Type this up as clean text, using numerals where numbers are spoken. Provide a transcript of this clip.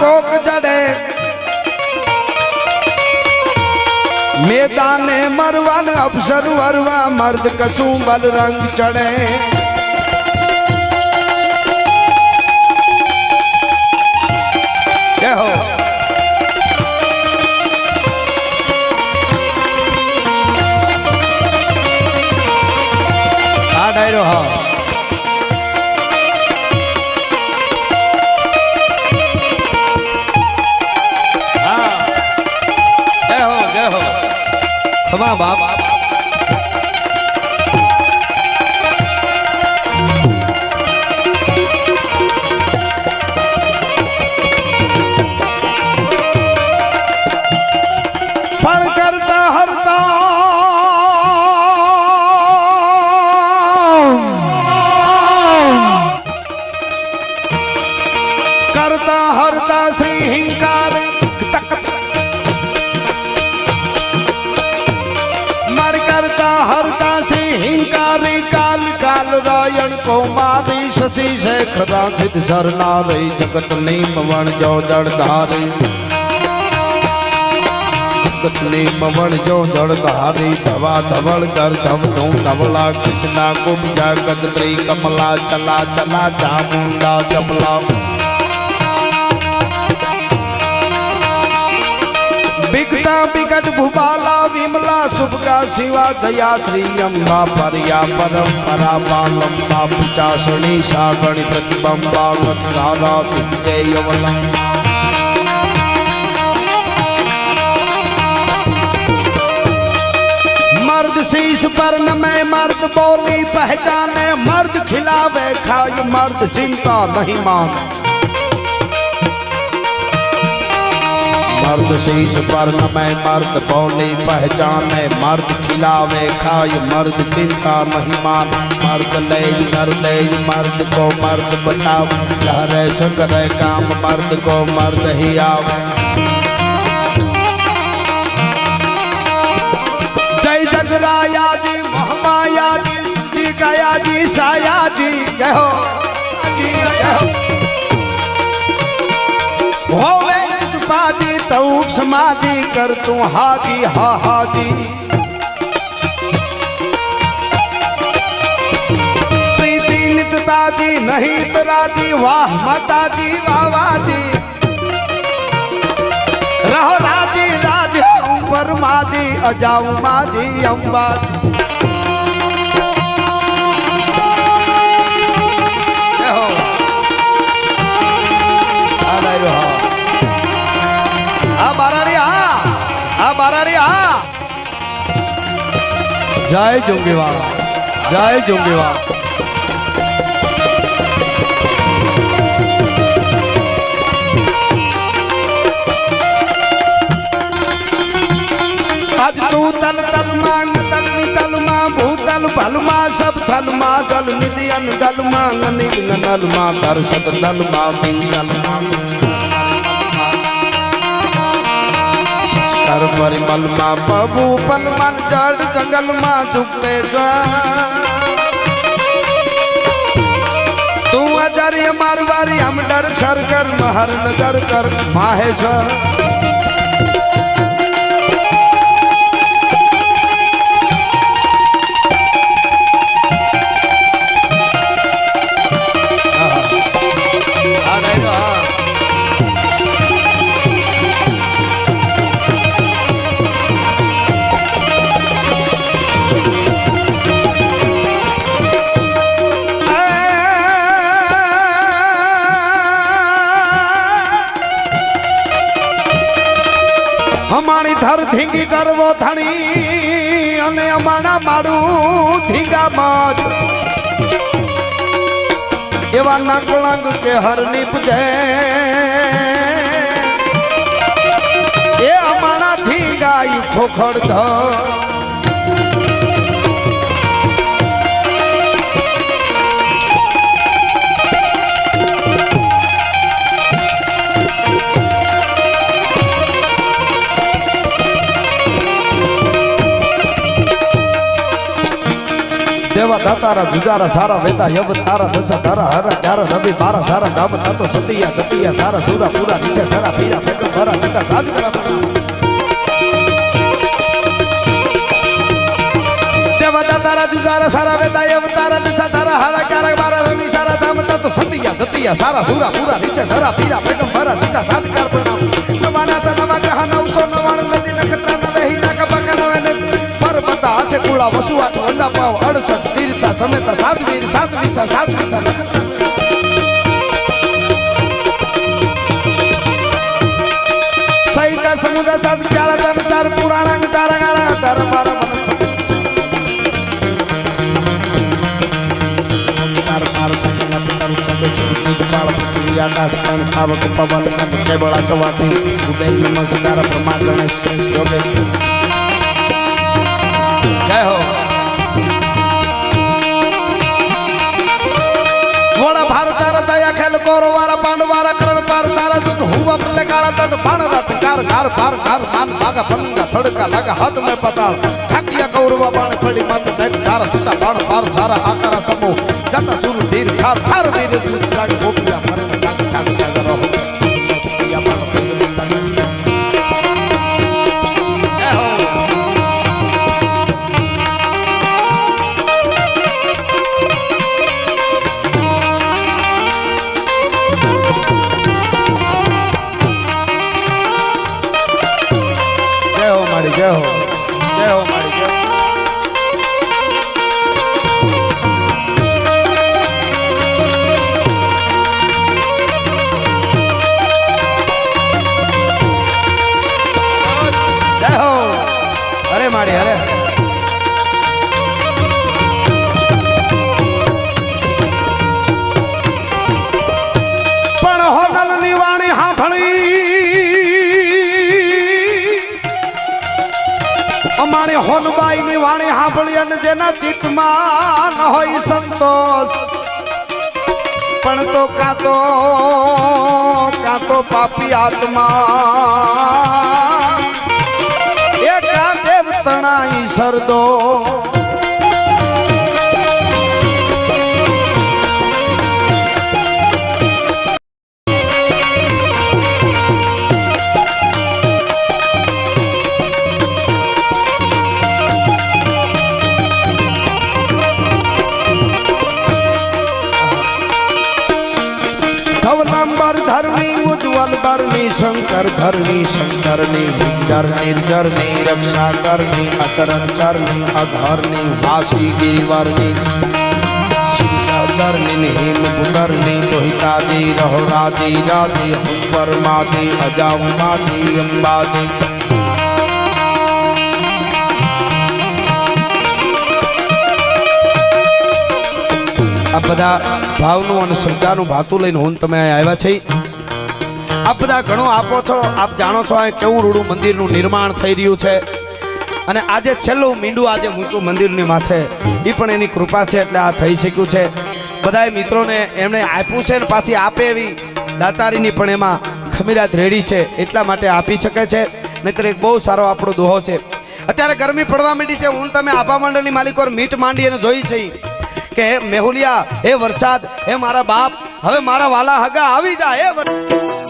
Coke जड़े मैदाने मरवन अफसर वरवा मर्द कसू बल रंग चढ़े हो आ डायरो हा जय हो क्षमा बाप करता हरता श्री हिंकार मर करता हरता श्री हिंकारी काल काल रायण को मारी शशि शेखरा सिद्ध सरनारी जगत नीम वण जो जड़धारी जगत नीम वण जो जड़धारी धवा धवल कर धव धू धवला कृष्णा कुब्जा गजत्री कमला चला चला चामुंडा जपला बिकटा बिकट भूपाला विमला सुभगा शिवा जया श्री अम्बा परिया परम्परा बालम्बा पिचासनी सागणि प्रतिबंबा गतधारा दिग्जय यवलम मर्द शीश पर नमे मर्द बोली पहचाने मर्द खिलावे खाए मर्द चिंता नहीं माने मर्द शीश पर नमै मर्द बोली पहचाने मर्द खिलावे खाए मर्द चिंता नहीं मान मर्द ले नर ले मर्द को मर्द बचाओ लहरे शंकर काम मर्द को मर्द ही आवे जय जगराया जी महामाया जी सुजी गया जी साया जी जय हो होवे बाजी तू समाधि कर तू हाजी हा हाजी प्रीति नितता जी नहीं तराजी वाह माता जी वाह जी रहो राजी राज ऊपर माजी अजाऊ माजी अम्बा जय जोगेवाल जय जोगेवाल आज तू तल तल मांग तल मी तल मा भूतल भल मा सब थल मा जल निधि अन गल मा निग नल मा दर सत दल मा मिंगल मा कर परिमल मा बाबू पल मन जड़ जंगल मा झुकते तू अजर मारवारी हम डर छर कर महर नजर कर माहेश्वर हमारी धर धींगी करवो धनी अने अमाना मारू धींगा माज एवा नकलंग के हर निपजे ए अमाना धींगा यू खोखड़ ध देवा દાતારા જુજારા સારા વેતા યવ તારા દશા તારા હરા ગ્યારા રવિ બારા સારા ગામ તાતો સતિયા જતિયા સારા સુરા પૂરા નીચે સારા પીરા ફેકમ ભરા સીતા સાજ કરા દેવા દાતારા જુજારા સારા વેતા યવ તારા દશા તારા હરા ગ્યારા બારા રવિ સારા ગામ તાતો સતિયા જતિયા સારા સુરા પૂરા નીચે સારા પીરા ફેકમ ભરા સીતા સાજ કર પ્રણામ નવાના તનવા ગ્રહ 999 નદી નક્ષત્ર નવે હિના કબકા નવે પરબતા હાથે કુળા વસુઆટ વંડા પાવ 68 તીરતા સમેતા સાતવીર સાતવીસા સાતવીસા સહિતા સમુદ્ર સાત પ્યાળા તન ચાર પુરાણા તારા તારા મારા આકાશ પણ ખાવક પવન કન કેબળા સવાથી ઉદય નમસ્કાર બ્રહ્મા ગણેશ યોગેશ જય હો વોડા ભારત તારા ખેલ કોરો વારા પાંડ વારા કરણ પાર તારા જુત હુવા પલે કાળા તટ બાણ રાત કાર કાર પાર કાર માન ભાગા પંગા થડકા લાગા હાથ મે પતાળ થાકિયા કૌરવા બાણ પડી માત દેખ તારા સુટા બાણ પાર તારા આકારા સમૂહ જતા સુર ધીર ઠાર ઠાર વીર સુતાગ ગોપિયા પર જય હો જય હો મારી જય જય હો અરે મારી અરે પણ હોનલની વાણી સાંભળી અમારી હોનબાઈ ની વાણી સાંભળી અને જેના ચિત્તમાં ન હોય સંતોષ પણ તો કાતો પાપી આત્મા એ કા દેવ તણાઈ સરદો ધરની ઉજ્જવલ બરની શંકર ઘરની શંકરની નિર્જર નિર્જરની રક્ષા કરની અચરણ ચરની અઘરની વાસી ગિરિવરની શ્રી સચરની હિમ ભૂગરની તોહિતાજી રહો રાજી રાજી ઉપર માજી અજાવ માજી અંબાજી આ બધા ભાવનું અને શ્રદ્ધાનું ભાતું લઈને હું તમે આવ્યા છે આપ બધા ઘણો આપો છો આપ જાણો છો આ કેવું રૂડું મંદિરનું નિર્માણ થઈ રહ્યું છે અને આજે છેલ્લું મીંડું આજે મૂક્યું મંદિરની માથે એ પણ એની કૃપા છે એટલે આ થઈ શક્યું છે બધાય મિત્રોને એમણે આપ્યું છે ને પાછી આપે એવી દાતારીની પણ એમાં ખમીરાત રેડી છે એટલા માટે આપી શકે છે નહીતર એક બહુ સારો આપણો દોહો છે અત્યારે ગરમી પડવા માંડી છે હું તમે આભા મંડળની માલિકો મીટ માંડી અને જોઈ છે કે હે મેહુલિયા હે વરસાદ હે મારા બાપ હવે મારા વાલા હગા આવી જા હે